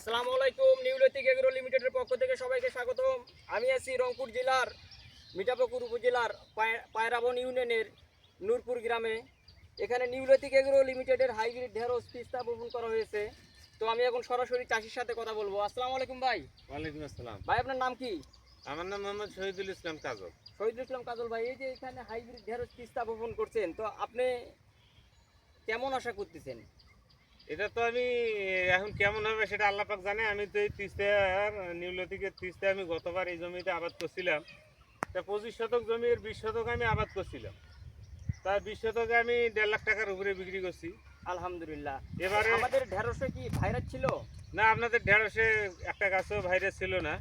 আসসালামু আলাইকুম। নিউলতিক এগ্রো লিমিটেডের পক্ষ থেকে সবাইকে স্বাগতম। আমি আছি রংপুর জেলার মিঠাপুকুর উপজেলার পায়রাবন ইউনিয়নের নূরপুর গ্রামে। এখানে নিউলতিক এগ্রো লিমিটেডের হাইব্রিড ঢেঁড়স পিস্তা বপন করা হয়েছে। তো আমি এখন সরাসরি চাষির সাথে কথা বলবো। আসসালামু আলাইকুম ভাই। ওয়ালাইকুম আসসালাম। ভাই আপনার নাম কি? আমার নাম মোহাম্মদ শহীদুল ইসলাম কাজল। শহীদুল ইসলাম কাজল ভাই, এই যে এখানে হাইব্রিড ঢেঁড়স পিস্তা বপন করছেন, তো আপনি কেমন আশা করতেছেন? এটা তো আমি এখন কেমন হবে সেটা আল্লাহ পাক জানে। আমি তো এই তিস্তার নিউলতিকের তিস্তায় আমি গতবার এই জমিতে আবাদ করছিলাম। তা 25 শতক জমির 20 শতক আমি আবাদ করছিলাম। তা 20 শতকে আমি 1.5 লাখ টাকার উপরে বিক্রি করছি। আলহামদুলিল্লাহ। এবারে আমাদের ঢেঁড়সে কি ভাইরাস ছিল? না, আপনাদের ঢেঁড়সে একটা গাছেও ভাইরাস ছিল না।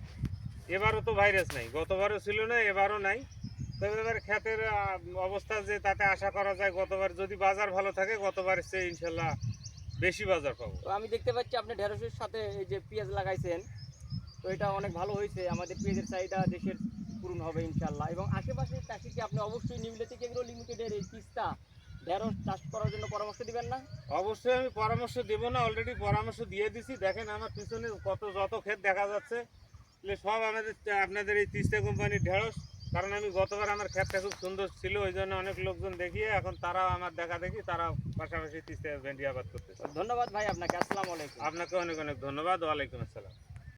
এবারও তো ভাইরাস নাই, গতবারও ছিল না, এবারও নাই। তবে এবার ক্ষেতের অবস্থা যে তাতে আশা করা যায় গতবার যদি বাজার ভালো থাকে গতবার চেয়ে ইনশাল্লাহ বেশি বাজার পাবো। তো আমি দেখতে পাচ্ছি আপনি ঢেঁড়সের সাথে এই যে পেঁয়াজ লাগাইছেন, তো এটা অনেক ভালো হয়েছে। আমাদের পেঁয়াজের চাহিদা দেশের পূরণ হবে ইনশাল্লাহ। এবং আশেপাশের চাষিকে আপনি অবশ্যই নিউলতিক এগ্রো লিমিটেডের এই তিস্তা ঢেঁড়স চাষ করার জন্য পরামর্শ দিবেন না? অবশ্যই আমি পরামর্শ দেবো না, অলরেডি পরামর্শ দিয়ে দিছি। দেখেন আমার পিছনে যত ক্ষেত দেখা যাচ্ছে এগুলো সব আপনাদের এই তিস্তা কোম্পানির ঢেঁড়স। কারণ আমি গতবার আমার ক্ষেতটা খুব সুন্দর ছিল, ওই জন্য অনেক লোকজন দেখিয়ে এখন তারাও আমার দেখা দেখি তারা পাশাপাশি তিস্তা ভেন্ডি আবাদ করতেছে। ধন্যবাদ ভাই আপনাকে। আসসালামু আলাইকুম। আপনাকে অনেক অনেক ধন্যবাদ। ওয়ালাইকুম আসসালাম।